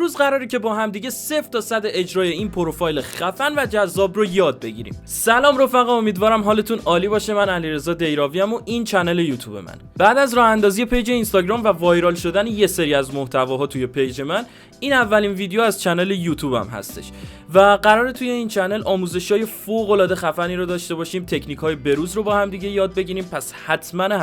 امروز قراره که با هم دیگه 0 تا 100 اجرای این پروفایل خفن و جذاب رو یاد بگیریم. سلام رفقا، امیدوارم حالتون عالی باشه. من علیرضا دیراوی ام و این چنل یوتیوب من. بعد از راه اندازی پیج اینستاگرام و وایرال شدن یه سری از محتواها توی پیج من، این اولین ویدیو از چنل یوتیوبم هستش و قراره توی این چنل آموزش‌های فوق‌العاده خفنی رو داشته باشیم، تکنیک‌های بروز رو با هم دیگه یاد بگیریم. پس حتما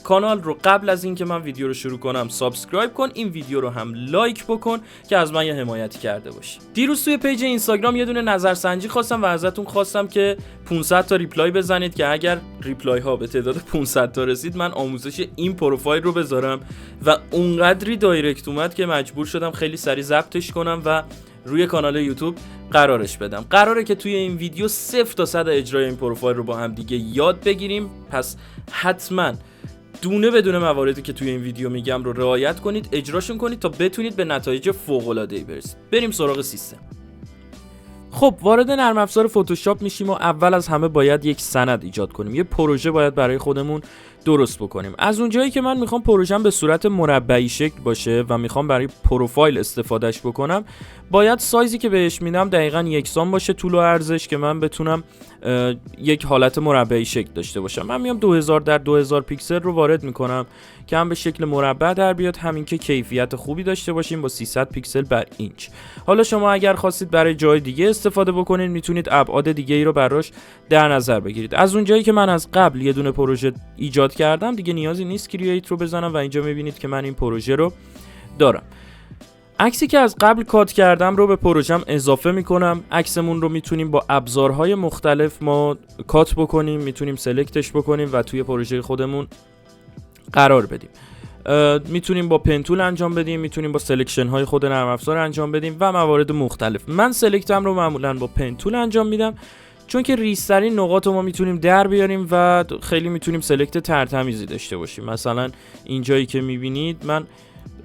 کانال رو قبل از اینکه من ویدیو رو شروع کنم سابسکرایب کن، این ویدیو رو هم لایک بکن که از من یه حمایتی کرده باشی. دیروز توی پیج اینستاگرام یه دونه نظرسنجی خواستم و ازتون خواستم که 500 تا ریپلای بزنید که اگر ریپلای ها به تعداد 500 تا رسید من آموزش این پروفایل رو بذارم و اونقدری دایرکت اومد که مجبور شدم خیلی سریع ضبطش کنم و روی کانال یوتیوب قرارش بدم. قراره که توی این ویدیو 0 تا 100 اجرای این پروفایل رو با هم دیگه یاد بگیریم. پس حتما دونه بدون مواردی که توی این ویدیو میگم رو رعایت کنید، اجراشون کنید تا بتونید به نتایج فوق‌العاده‌ای برسید. بریم سراغ سیستم. خب وارد نرم افزار فتوشاپ میشیم و اول از همه باید یک سند ایجاد کنیم. یه پروژه باید برای خودمون درست بکنیم. از اونجایی که من میخوام پروژه‌م به صورت مربعی شکل باشه و میخوام برای پروفایل استفادهش بکنم، باید سایزی که بهش میدم دقیقاً یکسان باشه، طول و عرضش، که من بتونم یک حالت مربعی شکل داشته باشم. من میام 2000 در 2000 پیکسل رو وارد میکنم که هم به شکل مربع در بیاد، همین که کیفیت خوبی داشته باشیم با 300 پیکسل بر اینچ. حالا شما اگر خواستید برای جای دیگه استفاده بکنید میتونید ابعاد دیگه ای رو براش در نظر بگیرید. از اونجایی که من از قبل یه دونه پروژه ایجاد کردم دیگه نیازی نیست کرییت رو بزنم و اینجا میبینید که من این پروژه رو دارم. عکسی که از قبل کات کردم رو به پروژم اضافه میکنم. عکسمون رو میتونیم با ابزارهای مختلف ما کات بکنیم، میتونیم سلکتش بکنیم و توی پروژه خودمون قرار بدیم. میتونیم با پنتول انجام بدیم، میتونیم با سلکشن های خود نرم افزار انجام بدیم و موارد مختلف. من سلکتم رو معمولا با پنتول انجام میدم چون که ریزترین نقاط رو ما میتونیم در بیاریم و خیلی میتونیم سلکت ترتمیزی داشته باشیم. مثلا اینجایی که میبینید من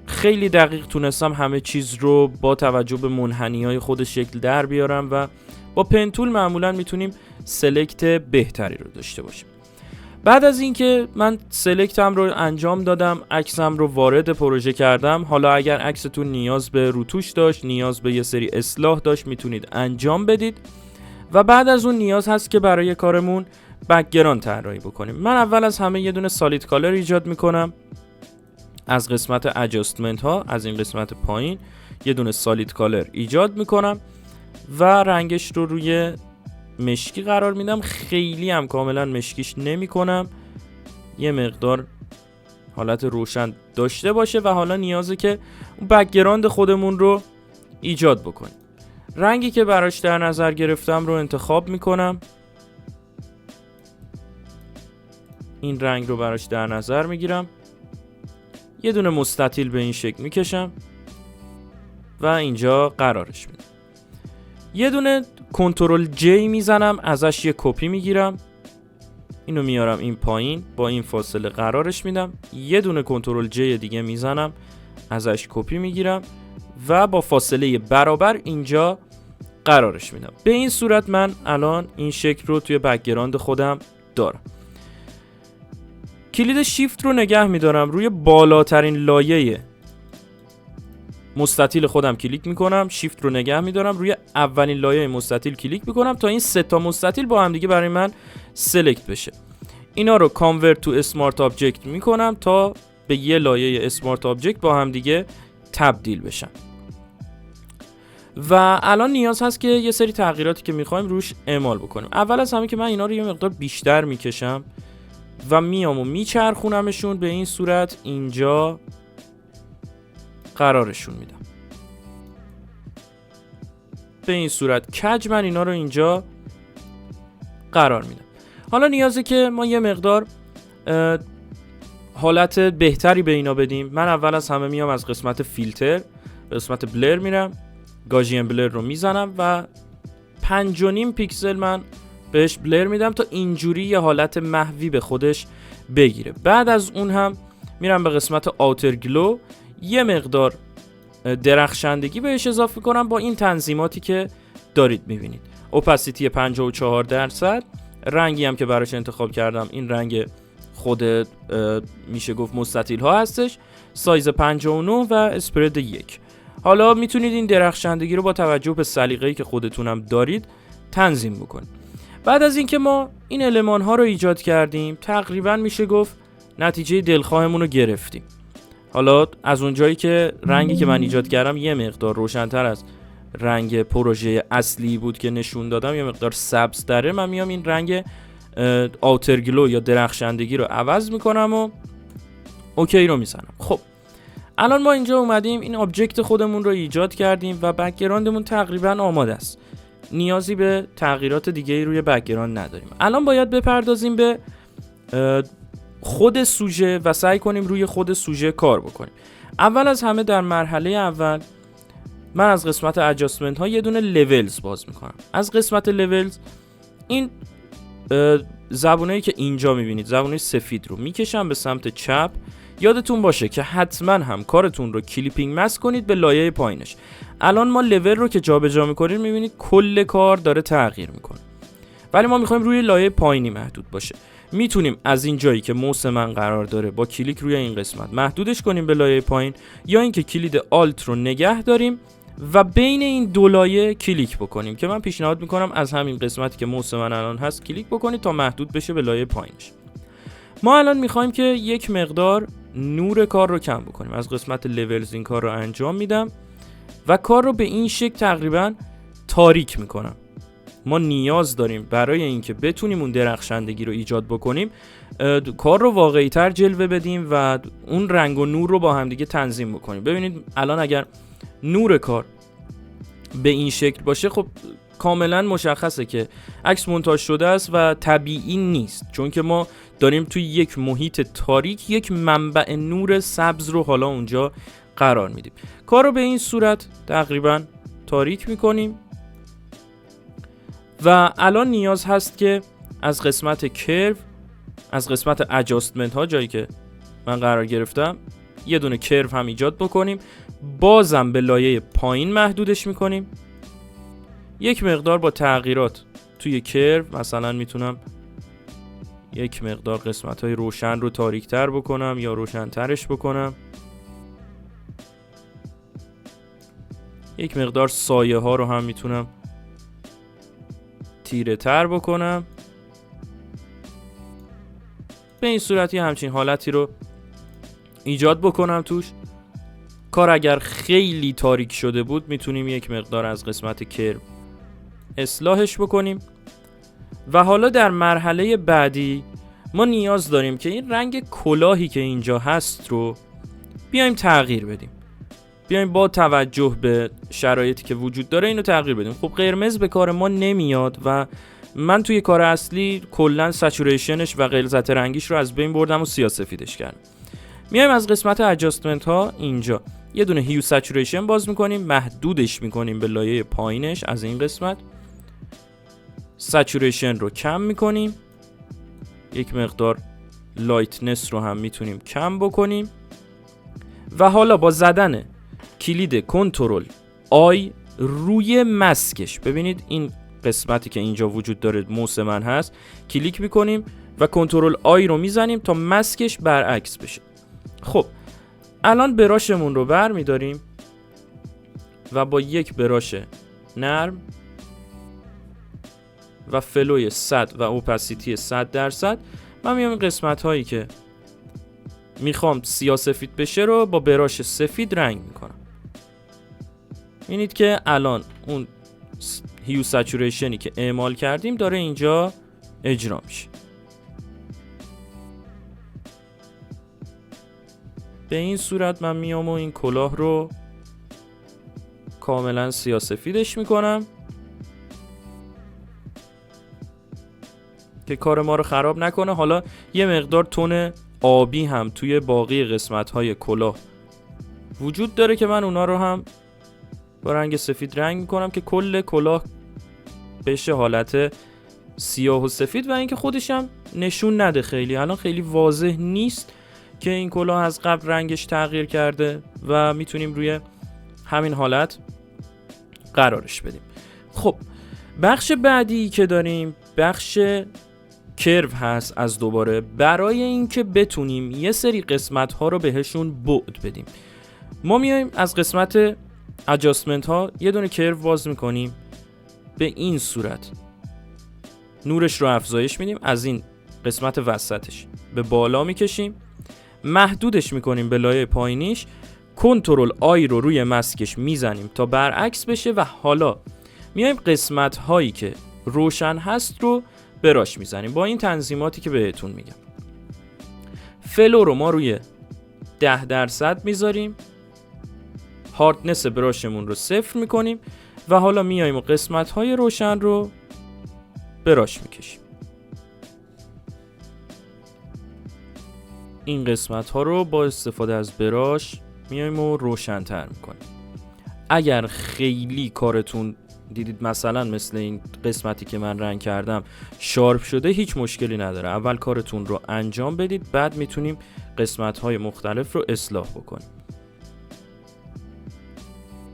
خیلی دقیق تونستم همه چیز رو با توجه به منحنی‌های خود شکل در بیارم و با پنتول معمولا میتونیم سلکت بهتری رو داشته باشیم. بعد از اینکه من سلکتم رو انجام دادم، عکسم رو وارد پروژه کردم، حالا اگر عکستون نیاز به روتوش داشت، نیاز به یه سری اصلاح داشت، میتونید انجام بدید. و بعد از اون نیاز هست که برای کارمون بک‌گراند طراحی بکنیم. من اول از همه یه دونه سالید کالر ایجاد میکنم. از قسمت ادجاستمنت ها، از این قسمت پایین یه دونه سالید کالر ایجاد میکنم و رنگش رو روی مشکی قرار میدم. خیلی هم کاملا مشکیش نمی کنم، یه مقدار حالت روشن داشته باشه و حالا نیازه که اون بک‌گراند خودمون رو ایجاد بکنیم. رنگی که براش در نظر گرفتم رو انتخاب میکنم. این رنگ رو براش در نظر میگیرم، یه دونه مستطیل به این شکل میکشم و اینجا قرارش میدم. یه دونه کنترل جی میزنم، ازش یه کپی میگیرم، اینو میارم این پایین، با این فاصله قرارش میدم. یه دونه کنترل جی دیگه میزنم، ازش کپی میگیرم و با فاصله برابر اینجا قرارش میدم. به این صورت من الان این شکل رو توی بک‌گراند خودم دارم. کلید شیفت رو نگه میدارم، روی بالاترین لایه مستطیل خودم کلیک میکنم، شیفت رو نگه میدارم، روی اولین لایه مستطیل کلیک میکنم تا این 3 تا مستطیل با هم دیگه برای من سلکت بشه. اینا رو کانورت تو اسمارت آبجکت میکنم تا به یه لایه اسمارت آبجکت با هم دیگه تبدیل بشن. و الان نیاز هست که یه سری تغییراتی که میخوایم روش اعمال بکنیم. اول از همه که من اینا رو یه مقدار بیشتر میکشم و میام و میچرخونمشون به این صورت، اینجا قرارشون میدم. به این صورت کج من اینا رو اینجا قرار میدم. حالا نیازه که ما یه مقدار حالت بهتری به اینا بدیم. من اول از همه میام از قسمت فیلتر به قسمت بلر میرم، گاژین بلر رو میزنم و 5.5 پیکسل من بهش بلر میدم تا اینجوری یه حالت محوی به خودش بگیره. بعد از اون هم میرم به قسمت آوتر گلو، یه مقدار درخشندگی بهش اضافه کنم با این تنظیماتی که دارید میبینید. اوپاسیتی 54%، رنگی هم که براش انتخاب کردم این رنگ خود میشه گفت مستطیل ها هستش، سایز 59 و اسپرد 1. حالا میتونید این درخشندگی رو با توجه به سلیقه‌ای که خودتونم دارید تنظیم بکنید. بعد از اینکه ما این المان ها رو ایجاد کردیم، تقریبا میشه گفت نتیجه دلخواهمون رو گرفتیم. حالا از اونجایی که رنگی که من ایجاد کردم یه مقدار روشن‌تر از رنگ پروژه اصلی بود که نشون دادم، یه مقدار سبز داره، من میام این رنگ آوترگلو یا درخشندگی رو عوض میکنم و اوکی رو میزنم. خب الان ما اینجا اومدیم این آبجکت خودمون رو ایجاد کردیم و بک‌گراندمون تقریبا آماده است. نیازی به تغییرات دیگه‌ای روی بک‌گراند نداریم. الان باید بپردازیم به خود سوژه و سعی کنیم روی خود سوژه کار بکنیم. اول از همه در مرحله اول من از قسمت ادجاستمنت ها یه دونه لولز باز میکنم. از قسمت لولز این زبونایی که اینجا میبینید، زبونای سفید رو میکشم به سمت چپ. یادتون باشه که حتما هم کارتون رو کلیپینگ ماسک کنید به لایه پایینش. الان ما لول رو که جابجا میکنیم میبینید کل کار داره تغییر میکنه، ولی ما میخوایم روی لایه پایینی محدود باشه. میتونیم از این جایی که موس من قرار داره با کلیک روی این قسمت محدودش کنیم به لایه پایین، یا اینکه کلید آلت رو نگه داریم و بین این دو لایه کلیک بکنیم، که من پیشنهاد میکنم از همین قسمتی که موس من الان هست کلیک بکنید تا محدود بشه به لایه پایینش. ما الان میخوایم که یک مقدار نور کار رو کم بکنیم. از قسمت لولز این کار رو انجام میدم و کار رو به این شکل تقریبا تاریک میکنم. ما نیاز داریم برای اینکه بتونیم اون درخشندگی رو ایجاد بکنیم کار رو واقعی تر جلوه بدیم و اون رنگ و نور رو با هم دیگه تنظیم بکنیم. ببینید الان اگر نور کار به این شکل باشه، خب کاملا مشخصه که عکس مونتاژ شده است و طبیعی نیست، چون که ما داریم توی یک محیط تاریک یک منبع نور سبز رو حالا اونجا قرار میدیم. کار رو به این صورت تقریبا تاریک میکنیم و الان نیاز هست که از قسمت کرو، از قسمت ادجاستمنت ها جایی که من قرار گرفتم یه دونه کرو هم ایجاد بکنیم. بازم به لایه پایین محدودش میکنیم. یک مقدار با تغییرات توی کرو، مثلا میتونم یک مقدار قسمت های روشن رو تاریک تر بکنم یا روشن ترش بکنم. یک مقدار سایه ها رو هم میتونم تیره تر بکنم. به این صورتی همچین حالتی رو ایجاد بکنم توش. کار اگر خیلی تاریک شده بود میتونیم یک مقدار از قسمت کرو اصلاحش بکنیم. و حالا در مرحله بعدی ما نیاز داریم که این رنگ کلاهی که اینجا هست رو بیایم تغییر بدیم. بیایم با توجه به شرایطی که وجود داره اینو تغییر بدیم. خب قرمز به کار ما نمیاد و من توی کار اصلی کلا سچوریشنش و غلظت رنگیش رو از بین بردم و سیاه‌سفیدش کردم. میایم از قسمت ادجاستمنت ها اینجا یه دونه هیو سچوریشن باز میکنیم، محدودش میکنیم به لایه پایینش. از این قسمت سچوریشن رو کم میکنیم، یک مقدار لایتنس رو هم میتونیم کم بکنیم و حالا با زدن کلید کنترل آی روی مسکش، ببینید این قسمتی که اینجا وجود داره موس من هست، کلیک میکنیم و کنترل آی رو میزنیم تا مسکش برعکس بشه. خب الان براشمون رو بر میداریم و با یک براش نرم و فلوی 100 و اوپاسیتی 100% من میام قسمت هایی که میخوام سیاه سفید بشه رو با براش سفید رنگ میکنم. ببینید که الان اون هیو سچوریشنی که اعمال کردیم داره اینجا اجرا میشه. به این صورت من میام و این کلاه رو کاملا سیاه سفیدش میکنم که کار ما رو خراب نکنه. حالا یه مقدار تون آبی هم توی باقی قسمت‌های کلاه وجود داره که من اونا رو هم با رنگ سفید رنگ میکنم که کل کلاه بشه حالت سیاه و سفید و اینکه خودش هم نشون نده خیلی. الان خیلی واضح نیست که این کلاه از قبل رنگش تغییر کرده و میتونیم روی همین حالت قرارش بدیم. خب بخش بعدی که داریم بخش کرو هست. از دوباره برای اینکه بتونیم یه سری قسمت ها رو بهشون بعد بدیم، ما میایم از قسمت ادجاستمنت ها یه دونه کرو باز میکنیم، به این صورت نورش رو افزایش میدیم، از این قسمت وسطش به بالا میکشیم، محدودش میکنیم به لایه پایینیش، کنترل آی رو روی مسکش میزنیم تا برعکس بشه و حالا میایم قسمت هایی که روشن هست رو براش میزنیم با این تنظیماتی که بهتون میگم. فلو رو ما روی 10% میذاریم، هاردنس براشمون رو 0 میکنیم و حالا میایم و قسمت های روشن رو براش میکشیم. این قسمت ها رو با استفاده از براش میایم و روشن تر میکنیم. اگر خیلی کارتون دیدید مثلا مثل این قسمتی که من رنگ کردم شارپ شده، هیچ مشکلی نداره، اول کارتون رو انجام بدید، بعد میتونیم قسمت های مختلف رو اصلاح بکنیم.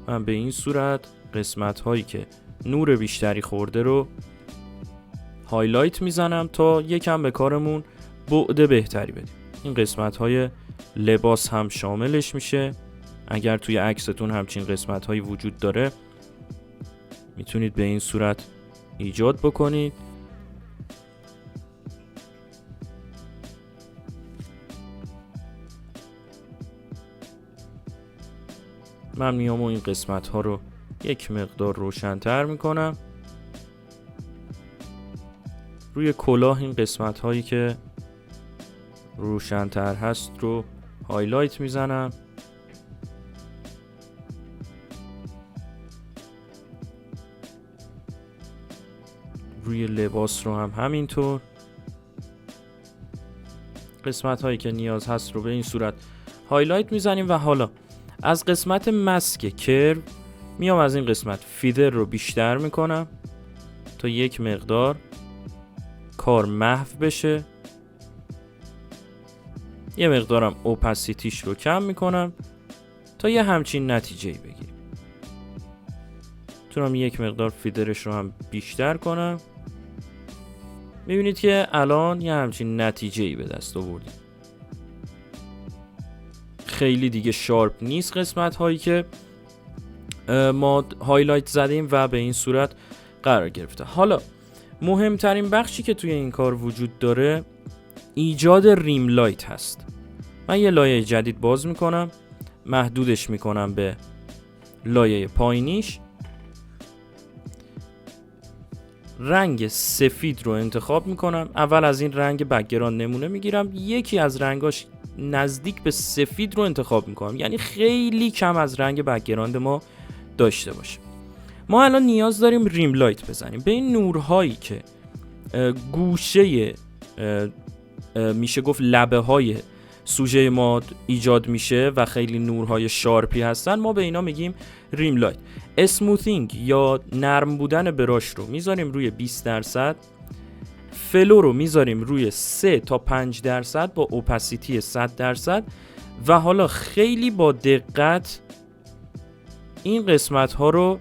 من به این صورت قسمت هایی که نور بیشتری خورده رو هایلایت میزنم تا یکم به کارمون بعد بهتری بدیم. این قسمت های لباس هم شاملش میشه. اگر توی عکستون همچین قسمت هایی وجود داره میتونید به این صورت ایجاد بکنید. من میام و این قسمت ها رو یک مقدار روشن‌تر میکنم. روی کلاه این قسمت هایی که روشن‌تر هست رو هایلایت میزنم. روی لباس رو هم همینطور. قسمت هایی که نیاز هست رو به این صورت هایلایت میزنیم و حالا از قسمت مسک کرو میام از این قسمت فیدر رو بیشتر میکنم تا یک مقدار کار محو بشه. یه مقدارم اوپاسیتیش رو کم میکنم تا یه همچین نتیجه‌ای بگیریم. میتونم یک مقدار فیدرش رو هم بیشتر کنم. میبینید که الان یه همچین نتیجه‌ای به دست آوردیم. خیلی دیگه شارپ نیست قسمت هایی که ما هایلایت زدیم و به این صورت قرار گرفته. حالا مهمترین بخشی که توی این کار وجود داره ایجاد ریم لایت هست. من یه لایه جدید باز میکنم، محدودش میکنم به لایه پایینیش، رنگ سفید رو انتخاب میکنم. اول از این رنگ بک‌گراند نمونه میگیرم، یکی از رنگاش نزدیک به سفید رو انتخاب میکنم، یعنی خیلی کم از رنگ بک‌گراند ما داشته باشه. ما الان نیاز داریم ریم لایت بزنیم به این نورهایی که گوشه میشه گفت لبه های سوژه ما ایجاد میشه و خیلی نورهای شارپی هستن. ما به اینا میگیم ریم لایت. اسموثینگ یا نرم بودن براش رو میذاریم روی 20%، فلو رو میذاریم روی 3 تا 5% با اوپاسیتی 100% و حالا خیلی با دقت این قسمت ها رو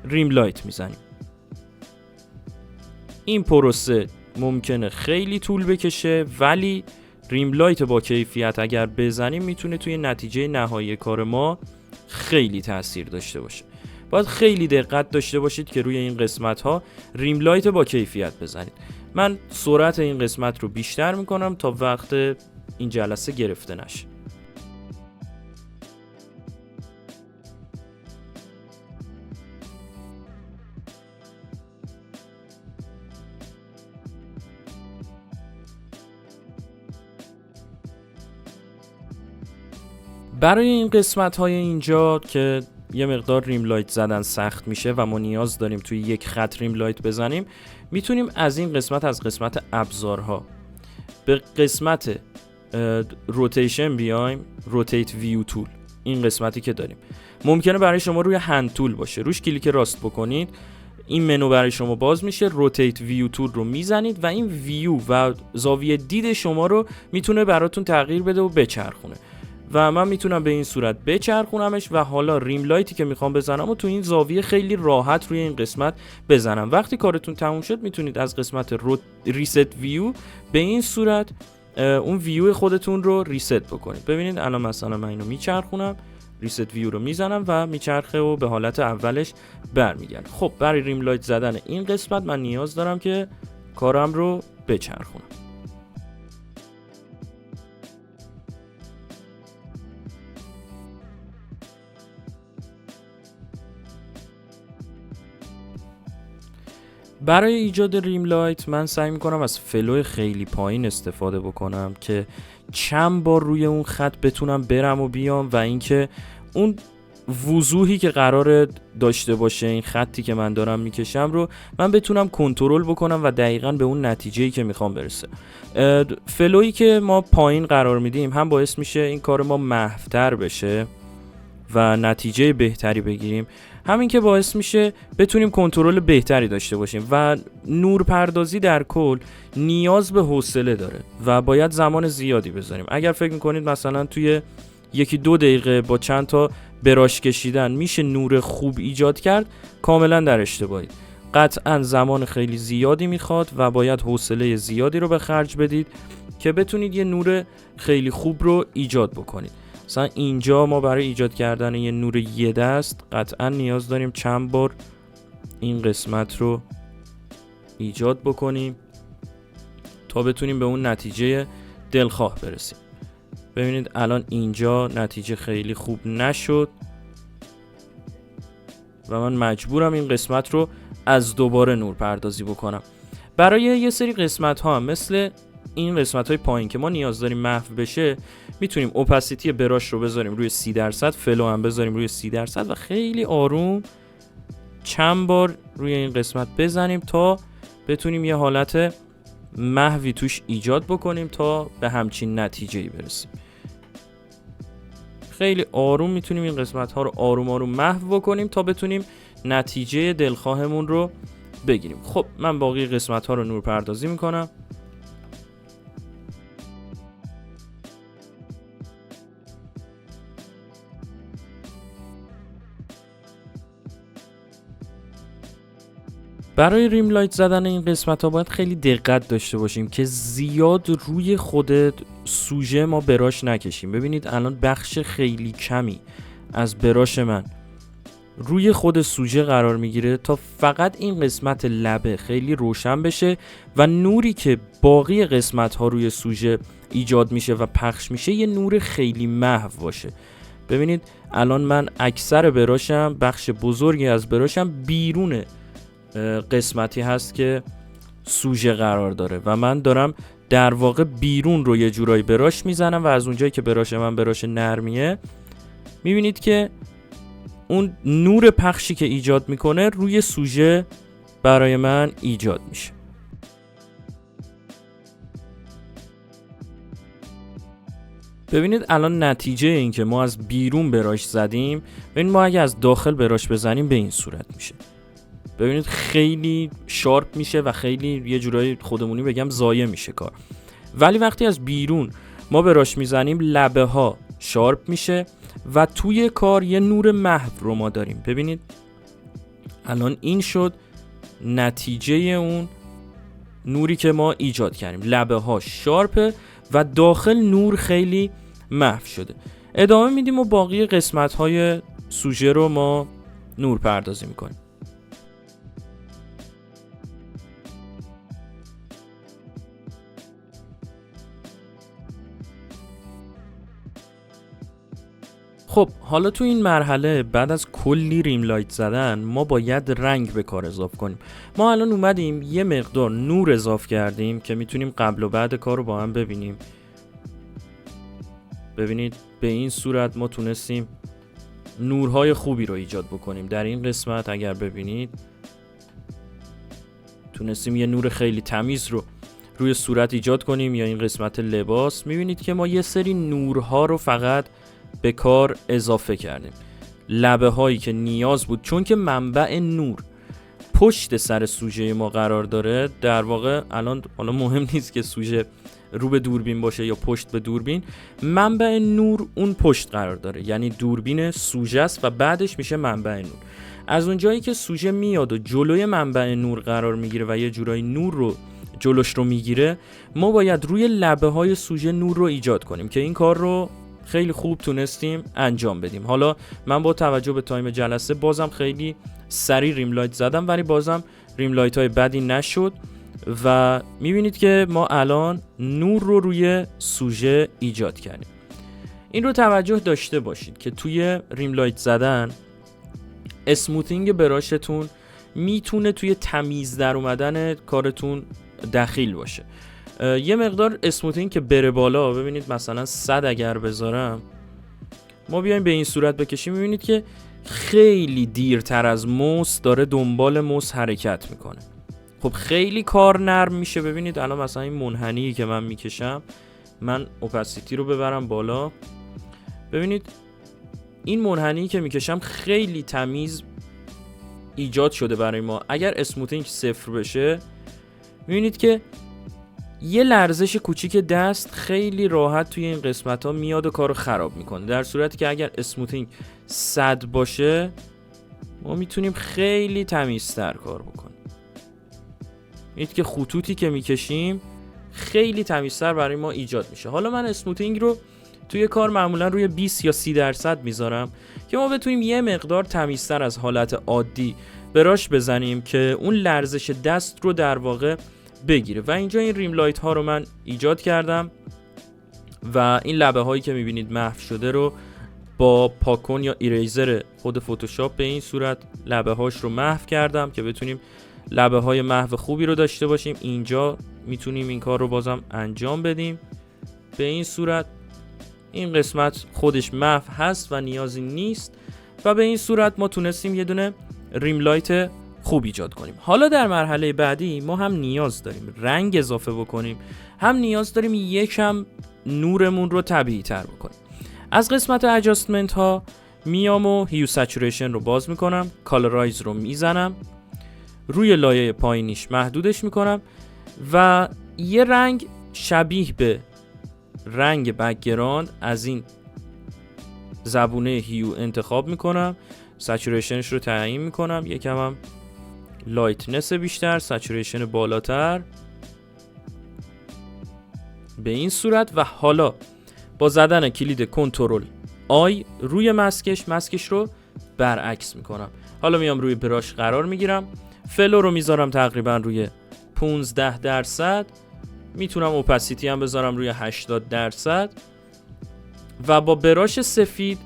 ریم لایت میزنیم. این پروسه ممکنه خیلی طول بکشه، ولی ریم لایت با کیفیت اگر بزنیم میتونه توی نتیجه نهایی کار ما خیلی تاثیر داشته باشه. باید خیلی دقت داشته باشید که روی این قسمت ها ریم لایت با کیفیت بزنید. من سرعت این قسمت رو بیشتر میکنم تا وقت این جلسه گرفته نشه. برای این قسمت های اینجا که یه مقدار ریم لایت زدن سخت میشه و ما نیاز داریم توی یک خط ریم لایت بزنیم، میتونیم از این قسمت، از قسمت ابزارها به قسمت روتیشن بیایم. روتیت ویو تول، این قسمتی که داریم ممکنه برای شما روی هند تول باشه، روش کلیک راست بکنید این منو برای شما باز میشه، روتیت ویو تول رو میزنید و این ویو و زاویه دید شما رو میتونه براتون تغییر بده و بچرخونه و من میتونم به این صورت بچرخونمش و حالا ریم لایتی که میخوام بزنم و تو این زاویه خیلی راحت روی این قسمت بزنم. وقتی کارتون تموم شد میتونید از قسمت ریست ویو به این صورت اون ویو خودتون رو ریست بکنید. ببینید الان مثلا من اینو میچرخونم ریست ویو رو میزنم و میچرخه و به حالت اولش برمیگرده. خب برای ریم لایت زدن این قسمت من نیاز دارم که کارم رو بچرخونم. برای ایجاد ریم لایت من سعی میکنم از فلو خیلی پایین استفاده بکنم که چند بار روی اون خط بتونم برم و بیام و اینکه اون وضوحی که قراره داشته باشه این خطی که من دارم میکشم رو من بتونم کنترل بکنم و دقیقاً به اون نتیجه‌ای که میخوام برسه. فلویی که ما پایین قرار میدیم هم باعث میشه این کار ما محو‌تر بشه و نتیجه بهتری بگیریم، همین که باعث میشه بتونیم کنترل بهتری داشته باشیم و نورپردازی در کل نیاز به حوصله داره و باید زمان زیادی بذاریم. اگر فکر میکنید مثلا توی 1-2 دقیقه با چند تا براش کشیدن میشه نور خوب ایجاد کرد، کاملا در اشتباهید. قطعا زمان خیلی زیادی میخواد و باید حوصله زیادی رو به خرج بدید که بتونید یه نور خیلی خوب رو ایجاد بکنید. مثلا اینجا ما برای ایجاد کردن یه نور یه دست قطعا نیاز داریم چند بار این قسمت رو ایجاد بکنیم تا بتونیم به اون نتیجه دلخواه برسیم. ببینید الان اینجا نتیجه خیلی خوب نشد و من مجبورم این قسمت رو از دوباره نور پردازی بکنم. برای یه سری قسمت ها مثل این قسمت های پایین که ما نیاز داریم محو بشه، میتونیم اوپاسیتی براش رو بذاریم روی 30%، فلو هم بذاریم روی 30% و خیلی آروم چند بار روی این قسمت بزنیم تا بتونیم یه حالت محوی توش ایجاد بکنیم تا به همچین نتیجه‌ای برسیم. خیلی آروم میتونیم این قسمت ها رو آروم آروم محو بکنیم تا بتونیم نتیجه دلخواهمون رو بگیریم. خب من باقی قسمت ها رو نور پردازی میکنم. برای ریم لایت زدن این قسمت ها باید خیلی دقت داشته باشیم که زیاد روی خود سوژه ما براش نکشیم. ببینید الان بخش خیلی کمی از براش من روی خود سوژه قرار میگیره تا فقط این قسمت لبه خیلی روشن بشه و نوری که باقی قسمت ها روی سوژه ایجاد میشه و پخش میشه یه نور خیلی محو باشه. ببینید الان من اکثر براشم، بخش بزرگی از براشم بیرون قسمتی هست که سوژه قرار داره و من دارم در واقع بیرون رو یه جورایی براش میزنم و از اونجایی که براش من براش نرمیه میبینید که اون نور پخشی که ایجاد میکنه روی سوژه برای من ایجاد میشه. ببینید الان نتیجه این که ما از بیرون براش زدیم، ببینید ما اگه از داخل براش بزنیم به این صورت میشه. ببینید خیلی شارپ میشه و خیلی یه جورایی خودمونی بگم ضایع میشه کار. ولی وقتی از بیرون ما براش میزنیم لبه ها شارپ میشه و توی کار یه نور محو رو ما داریم. ببینید الان این شد نتیجه اون نوری که ما ایجاد کردیم. لبه ها شارپه و داخل نور خیلی محو شده. ادامه میدیم و باقی قسمت های سوژه رو ما نور پردازی میکنیم. خب حالا تو این مرحله بعد از کلی ریم لایت زدن ما باید رنگ به کار اضافه کنیم. ما الان اومدیم یه مقدار نور اضافه کردیم که میتونیم قبل و بعد کار رو با هم ببینیم. ببینید به این صورت ما تونستیم نورهای خوبی رو ایجاد بکنیم. در این قسمت اگر ببینید تونستیم یه نور خیلی تمیز رو روی صورت ایجاد کنیم. یا این قسمت لباس میبینید که ما یه سری نورها رو فقط به کار اضافه کردیم. لبه هایی که نیاز بود، چون که منبع نور پشت سر سوژه ما قرار داره. در واقع الان مهم نیست که سوژه رو به دوربین باشه یا پشت به دوربین، منبع نور اون پشت قرار داره، یعنی دوربین سوژه است و بعدش میشه منبع نور. از اونجایی که سوژه میاد و جلوی منبع نور قرار میگیره و یه جورایی نور رو جلوش رو میگیره، ما باید روی لبه های سوژه نور رو ایجاد کنیم که این کار رو خیلی خوب تونستیم انجام بدیم. حالا من با توجه به تایم جلسه بازم خیلی سریع ریم لایت زدم، ولی بازم ریم لایت های بدی نشد و میبینید که ما الان نور رو روی سوژه ایجاد کردیم. این رو توجه داشته باشید که توی ریم لایت زدن اسموتینگ براشتون میتونه توی تمیز در اومدن کارتون دخیل باشه. یه مقدار اسموتینگ که بره بالا، ببینید مثلا 100 اگر بذارم، ما بیایم به این صورت بکشیم، میبینید که خیلی دیرتر از موس داره دنبال موس حرکت میکنه. خب خیلی کار نرم میشه. ببینید الان مثلا این منحنی که من میکشم، من اوپاسیتی رو ببرم بالا، ببینید این منحنی که میکشم خیلی تمیز ایجاد شده برای ما. اگر اسموتینگ 0 بشه، میبینید که یه لرزش کوچیک دست خیلی راحت توی این قسمت ها میاد و کارو خراب میکنه، در صورتی که اگر اسموتینگ 100 باشه ما میتونیم خیلی تمیزتر کار بکنیم. میبینید که خطوطی که میکشیم خیلی تمیزتر برای ما ایجاد میشه. حالا من اسموتینگ رو توی کار معمولا روی 20 یا 30% میذارم که ما بتونیم یه مقدار تمیزتر از حالت عادی براش بزنیم که اون لرزش دست رو در واقع بگیره. و اینجا این ریم لایت ها رو من ایجاد کردم و این لبه هایی که میبینید محو شده رو با پاکون یا ایریزر خود فتوشاپ به این صورت لبه هاش رو محو کردم که بتونیم لبه های محو خوبی رو داشته باشیم. اینجا میتونیم این کار رو بازم انجام بدیم به این صورت. این قسمت خودش محو هست و نیازی نیست و به این صورت ما تونستیم یه دونه ریم لایت خوب ایجاد کنیم. حالا در مرحله بعدی ما هم نیاز داریم رنگ اضافه بکنیم، هم نیاز داریم یکم نورمون رو طبیعی تر بکنیم. از قسمت ادجاستمنت ها میام و هیو سچوریشن رو باز میکنم، کالرایز رو میزنم، روی لایه پایینیش محدودش میکنم و یه رنگ شبیه به رنگ بک‌گراند از این زبونه هیو انتخاب میکنم، سچوریشنش رو تعیین میکنم، یکم هم لایتنس بیشتر، سچوریشن بالاتر به این صورت. و حالا با زدن کلید کنترل آی روی مسکش رو برعکس میکنم. حالا میام روی براش قرار میگیرم، فلو رو میذارم تقریبا روی 15%، میتونم اوپاسیتی هم بذارم روی 80% و با براش سفید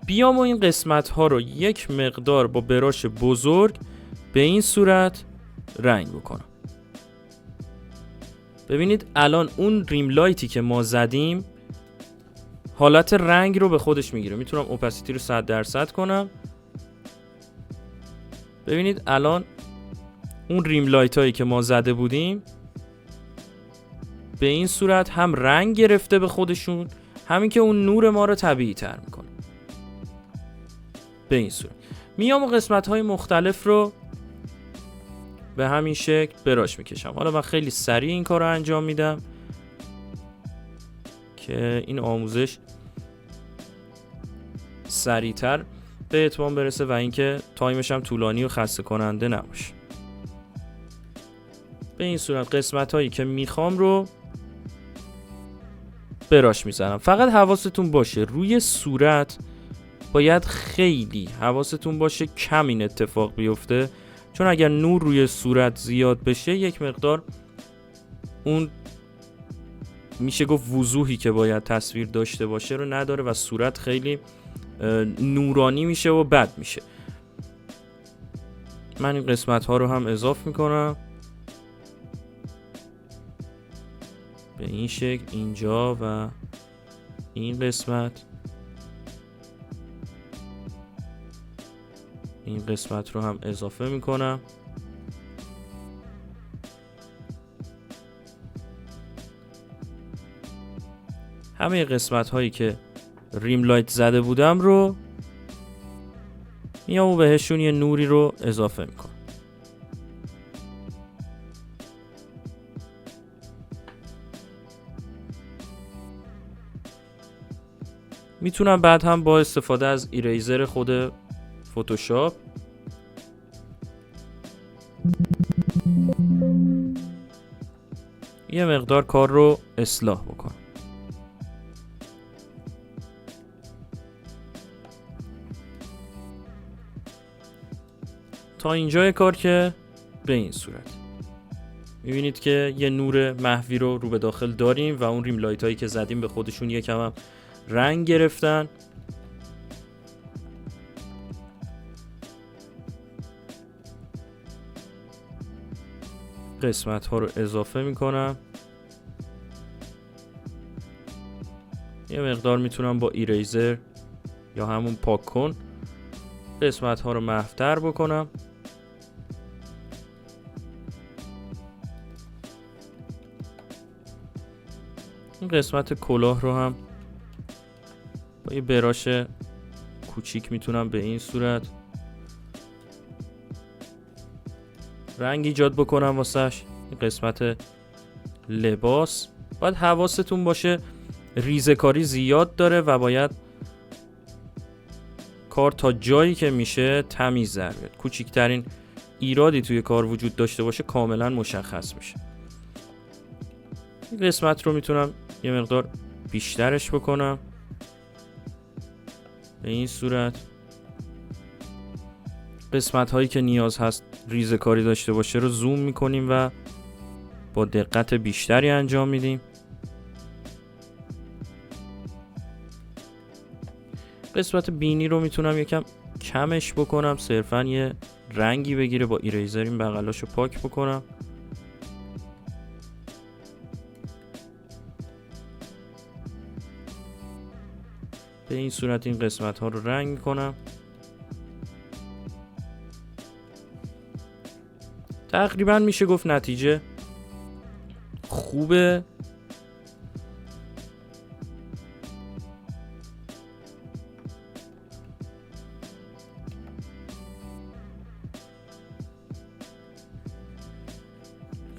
بیام و این قسمت ها رو یک مقدار با براش بزرگ به این صورت رنگ بکنم. ببینید الان اون ریم لایتی که ما زدیم حالت رنگ رو به خودش میگیره. میتونم اوپاسیتی رو 100% کنم. ببینید الان اون ریم لایت هایی که ما زده بودیم به این صورت هم رنگ گرفته به خودشون، همین که اون نور ما رو طبیعی تر میکنه. به این صورت میام و قسمت های مختلف رو به همین شکل براش میکشم. حالا من خیلی سریع این کار رو انجام میدم که این آموزش سریعتر به اتمام برسه و اینکه تایمش هم طولانی و خسته کننده نباشه. به این صورت قسمت هایی که میخوام رو براش میزنم. فقط حواستون باشه روی صورت باید خیلی حواستون باشه کم این اتفاق بیفته، چون اگر نور روی صورت زیاد بشه یک مقدار اون میشه گفت وضوحی که باید تصویر داشته باشه رو نداره و صورت خیلی نورانی میشه و بد میشه. من این قسمت ها رو هم اضافه میکنم به این شکل اینجا و این قسمت. این قسمت رو هم اضافه میکنم. همه قسمت هایی که ریم لایت زده بودم رو میام و بهشون یه نوری رو اضافه میکنم. میتونم بعد هم با استفاده از ایریزر خود فتوشاپ یه مقدار کار رو اصلاح بکنم. تا اینجای کار که به این صورت میبینید که یه نور محوی رو به داخل داریم و اون ریم لایت هایی که زدیم به خودشون یکم هم رنگ گرفتن. قسمت ها رو اضافه میکنم. یه مقدار میتونم با ایریزر یا همون پاک کن قسمت ها رو محو‌تر بکنم. این قسمت کلاه رو هم با یه براش کوچیک میتونم به این صورت رنگ ایجاد بکنم واسش. این قسمت لباس باید حواستون باشه ریزه‌کاری زیاد داره و باید کار تا جایی که میشه تمیز در بیاد. کوچکترین ایرادی توی کار وجود داشته باشه کاملا مشخص میشه. این قسمت رو میتونم یه مقدار بیشترش بکنم به این صورت. قسمت هایی که نیاز هست ریزه‌کاری داشته باشه رو زوم میکنیم و با دقت بیشتری انجام میدیم. قسمت بینی رو میتونم یکم کمش بکنم، صرفا یه رنگی بگیره. با ایریزر این بغلاشو پاک بکنم. به این صورت این قسمت ها رو رنگ میکنم. تقریبا میشه گفت نتیجه خوبه.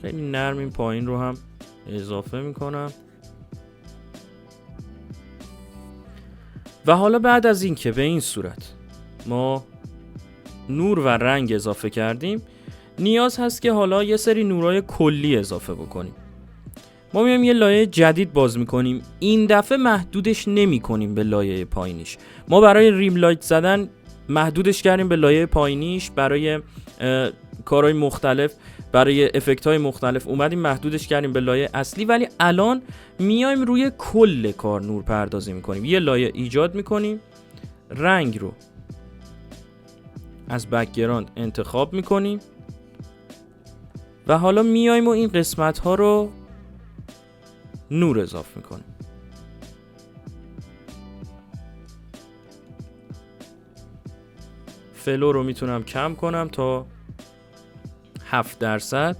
خیلی نرم این پایین رو هم اضافه میکنم. و حالا بعد از این که به این صورت ما نور و رنگ اضافه کردیم، نیاز هست که حالا یه سری نورای کلی اضافه بکنیم. ما میایم یه لایه جدید باز میکنیم. این دفعه محدودش نمی کنیم به لایه پایینیش. ما برای ریم لایت زدن محدودش کردیم به لایه پایینیش، برای کارهای مختلف، برای افکت های مختلف اومدیم محدودش کردیم به لایه اصلی. ولی الان میایم روی کل کار نور پردازی میکنیم. یه لایه ایجاد میکنیم، رنگ رو از بک‌گراند انتخاب میکنیم و حالا میایم و این قسمت ها رو نور اضافه میکنیم. فلو رو میتونم کم کنم تا 7%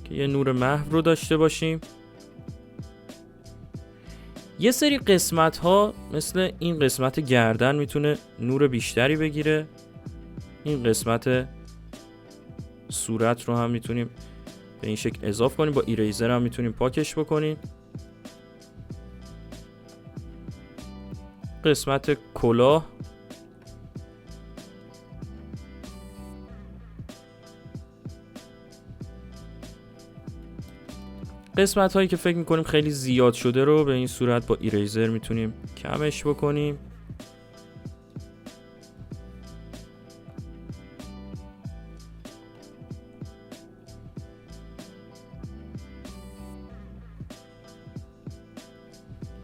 که یه نور محو رو داشته باشیم. یه سری قسمت ها مثل این قسمت گردن میتونه نور بیشتری بگیره. این قسمت صورت رو هم میتونیم به این شکل اضافه کنیم. با ایریزر هم میتونیم پاکش بکنیم. قسمت کلاه قسمت هایی که فکر میکنیم خیلی زیاد شده رو به این صورت با ایریزر میتونیم کمش بکنیم.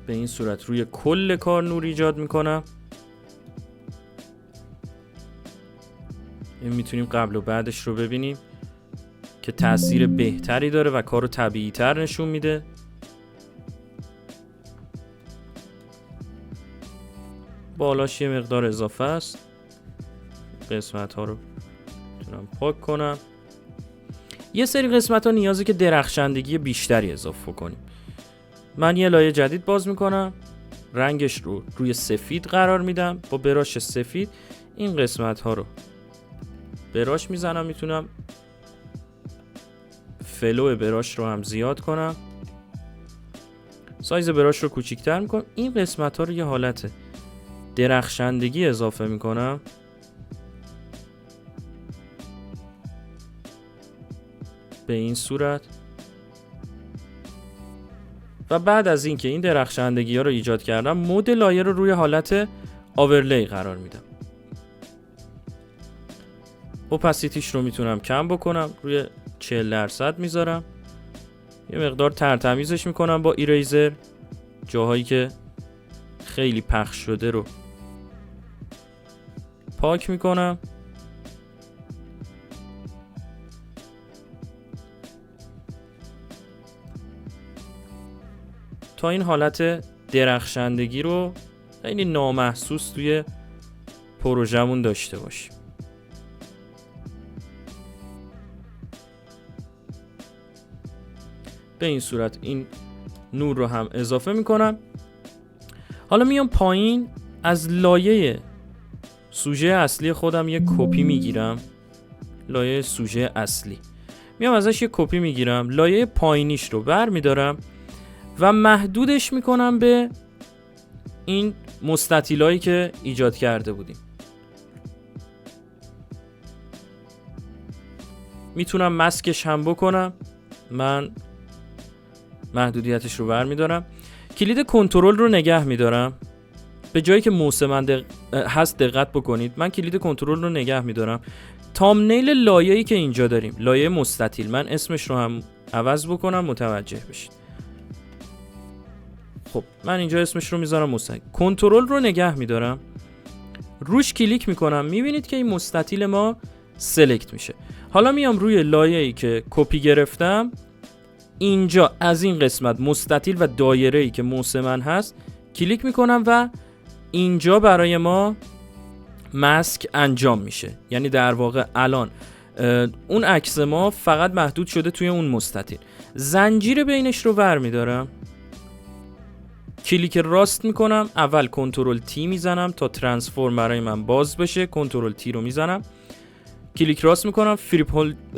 به این صورت روی کل کار نور ایجاد میکنم. این میتونیم قبل و بعدش رو ببینیم که تأثیر بهتری داره و کارو طبیعی تر نشون میده. بالاش یه مقدار اضافه است. قسمت ها رو میتونم پاک کنم. یه سری قسمت ها نیازه که درخشندگی بیشتری اضافه کنیم. من یه لایه جدید باز میکنم، رنگش رو روی سفید قرار میدم. با براش سفید این قسمت ها رو براش میزنم. میتونم فلو براش رو هم زیاد کنم. سایز براش رو کوچیک‌تر میکنم. این قسمت ها رو یه حالت درخشندگی اضافه میکنم. به این صورت. و بعد از اینکه این درخشندگی ها رو ایجاد کردم، مود لایه رو روی حالت آورلی قرار میدم. اوپاسیتیش رو میتونم کم بکنم، روی 40% میذارم. یه مقدار ترتمیزش میکنم با ایریزر، جاهایی که خیلی پخش شده رو پاک میکنم. تا این حالت درخشندگی رو خیلی نامحسوس توی پروژمون داشته باشیم. به این صورت این نور رو هم اضافه میکنم. حالا میام پایین، از لایه سوژه اصلی خودم یک کپی میگیرم. لایه سوژه اصلی میام ازش یک کپی میگیرم، لایه پایینیش رو بر میدارم و محدودش میکنم به این مستطیلایی که ایجاد کرده بودیم. میتونم مسکش هم بکنم، من محدودیتش رو بر میدارم. کلید کنترل رو نگه میدارم، به جایی که موسم هست دقت بکنید، من کلید کنترل رو نگه میدارم. تامنیل لایه‌ای که اینجا داریم، لایه مستطیل، من اسمش رو هم عوض بکنم متوجه بشید. خب من اینجا اسمش رو میذارم مستطیل. کنترل رو نگه میدارم، روش کلیک میکنم، میبینید که این مستطیل ما سلکت میشه. حالا میام روی لایه‌ای که کپی گرفتم، اینجا از این قسمت مستطیل و دایره‌ای که موسمن هست کلیک میکنم و اینجا برای ما ماسک انجام میشه. یعنی در واقع الان اون عکس ما فقط محدود شده توی اون مستطیل. زنجیر بینش رو ور میدارم، کلیک راست میکنم، اول کنترل تی میزنم تا ترانسفورم برای من باز بشه، کنترل تی رو میزنم، کلیک راست میکنم،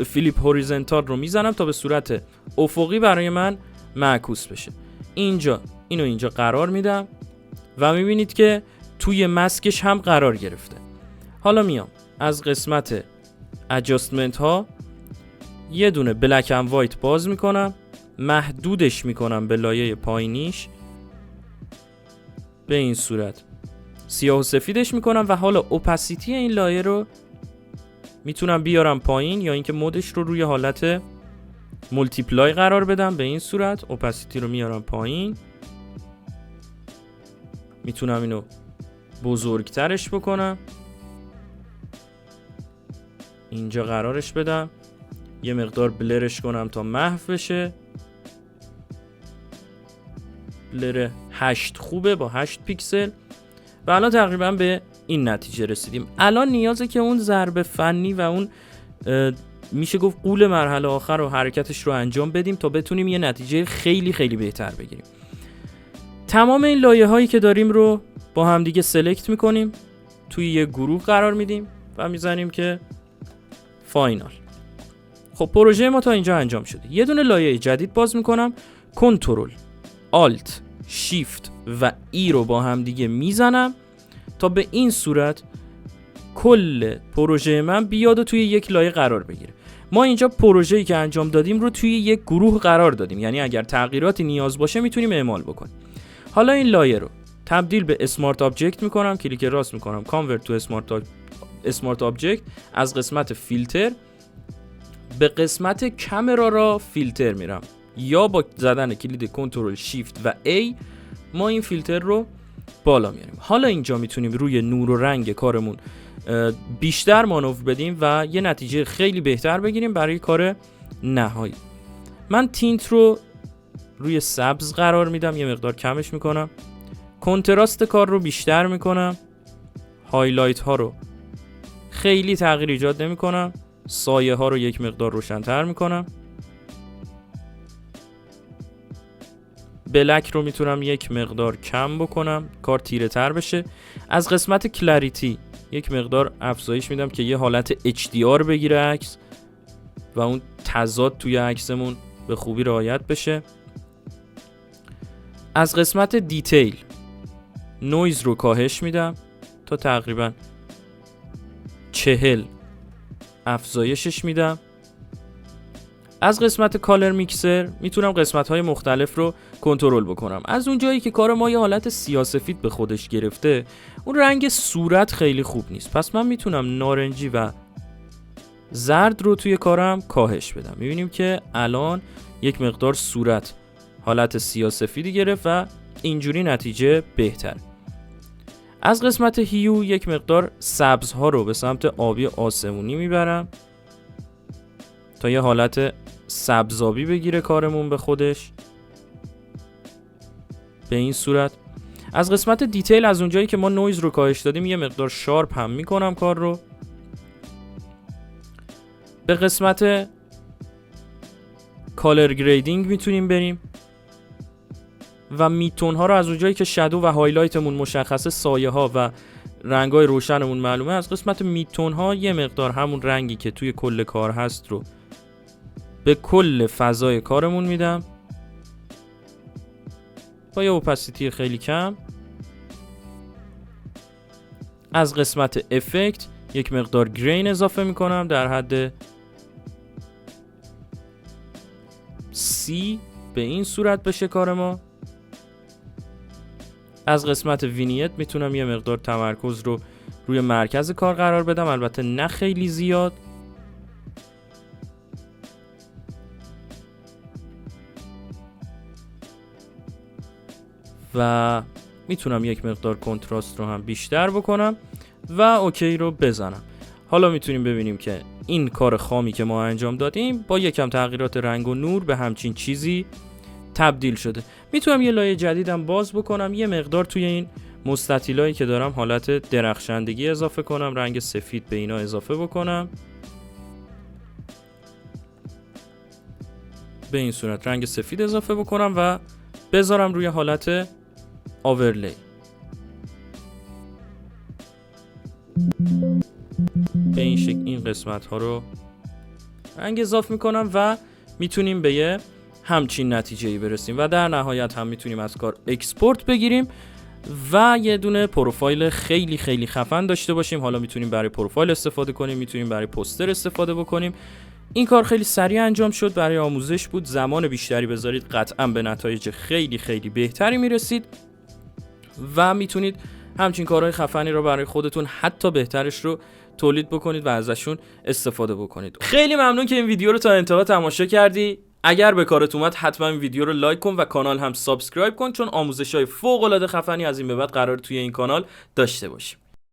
فلیپ هوریزونتال رو میزنم تا به صورت افقی برای من معکوس بشه. اینجا اینو اینجا قرار میدم و میبینید که توی مسکش هم قرار گرفته. حالا میام از قسمت ادجاستمنت ها یه دونه بلک اند وایت باز میکنم، محدودش میکنم به لایه پایینیش، به این صورت سیاه و سفیدش میکنم و حالا اوپاسیتی این لایه رو میتونم بیارم پایین یا اینکه مودش رو روی حالت مولتیپلای قرار بدم. به این صورت اوپاسیتی رو میارم پایین، میتونم اینو بزرگترش بکنم، اینجا قرارش بدم، یه مقدار بلرش کنم تا محو بشه. بلر 8 خوبه با 8 پیکسل و الان تقریبا به این نتیجه رسیدیم. الان نیازه که اون ضرب فنی و اون میشه گفت غول مرحله آخر و حرکتش رو انجام بدیم تا بتونیم یه نتیجه خیلی خیلی بهتر بگیریم. تمام این لایه هایی که داریم رو با هم دیگه سلکت میکنیم، توی یه گروه قرار میدیم و میزنیم که فاینال. خب پروژه ما تا اینجا انجام شده. یه دونه لایه جدید باز میکنم، کنترل آلت شیفت و ای رو با هم دیگه میزنم تا به این صورت کل پروژه من بیاد و توی یک لایه قرار بگیره. ما اینجا پروژه‌ای که انجام دادیم رو توی یک گروه قرار دادیم، یعنی اگر تغییراتی نیاز باشه میتونیم اعمال بکنیم. حالا این لایه رو تبدیل به اسمارت آبجکت میکنم، کلیک راست میکنم، کانورت تو اسمارت آبجکت، از قسمت فیلتر به قسمت کامرا را فیلتر میرم، یا با زدن کلید کنترل شیفت و A ما این فیلتر رو بالا میاریم. حالا اینجا میتونیم روی نور و رنگ کارمون بیشتر مانور بدیم و یه نتیجه خیلی بهتر بگیریم برای کار نهایی. من تینت رو روی سبز قرار میدم، یه مقدار کمش میکنم، کنتراست کار رو بیشتر میکنم، هایلایت ها رو خیلی تغییر ایجاد نمی کنم، سایه ها رو یک مقدار روشن‌تر میکنم، بلک رو میتونم یک مقدار کم بکنم کار تیره تر بشه. از قسمت کلاریتی یک مقدار افزایش میدم که یه حالت HDR بگیره عکس و اون تضاد توی عکسمون به خوبی رعایت بشه. از قسمت دیتیل نویز رو کاهش میدم تا تقریبا 40 افزایشش میدم. از قسمت کالر میکسر میتونم قسمت‌های مختلف رو کنترل بکنم. از اون جایی که کار ما یه حالت سیاه‌سفید به خودش گرفته، اون رنگ صورت خیلی خوب نیست، پس من میتونم نارنجی و زرد رو توی کارم کاهش بدم. میبینیم که الان یک مقدار صورت حالت سیاه‌سفیدی گرفت و اینجوری نتیجه بهتره. از قسمت هیو یک مقدار سبزها رو به سمت آبی آسمونی میبرم تا یه حالت سبزابی بگیره کارمون به خودش. به این صورت از قسمت دیتیل، از اونجایی که ما نویز رو کاهش دادیم، یه مقدار شارپ هم میکنم کار رو. به قسمت کالر گریدینگ میتونیم بریم و میتون ها رو از اونجایی که شادو و هایلایتمون مشخصه، سایه ها و رنگ های روشنمون معلومه، از قسمت میتون ها یه مقدار همون رنگی که توی کل کار هست رو به کل فضای کارمون میدم با یه اوپاسیتی خیلی کم. از قسمت افکت یک مقدار گرین اضافه میکنم در حد C، به این صورت بشه کار ما. از قسمت وینیت میتونم یه مقدار تمرکز رو روی مرکز کار قرار بدم، البته نه خیلی زیاد. و میتونم یک مقدار کنتراست رو هم بیشتر بکنم و اوکی رو بزنم. حالا میتونیم ببینیم که این کار خامی که ما انجام دادیم با یکم تغییرات رنگ و نور به همچین چیزی تبدیل شده. میتونم یه لایه جدیدم باز بکنم، یه مقدار توی این مستطیلایی که دارم حالت درخشندگی اضافه کنم، رنگ سفید به اینا اضافه بکنم. به این صورت رنگ سفید اضافه بکنم و بذارم روی حالت آورلی. به این شکل این قسمت ها رو رنگ اضافه میکنم و میتونیم به یه همچین نتیجه‌ای برسیم و در نهایت هم میتونیم از کار اکسپورت بگیریم و یه دونه پروفایل خیلی خیلی خفن داشته باشیم. حالا میتونیم برای پروفایل استفاده کنیم، میتونیم برای پوستر استفاده بکنیم. این کار خیلی سریع انجام شد، برای آموزش بود. زمان بیشتری بذارید قطعا به نتایج خیلی خیلی بهتری میرسید و میتونید همچین کارهای خفنی رو برای خودتون حتی بهترش رو تولید بکنید و ازشون استفاده بکنید. خیلی ممنون که این ویدیو رو تا انتها تماشا کردی. اگر به کارت اومد حتما این ویدیو رو لایک کن و کانال هم سابسکرایب کن، چون آموزش‌های فوق‌العاده خفنی از این به بعد قرار توی این کانال داشته باشیم.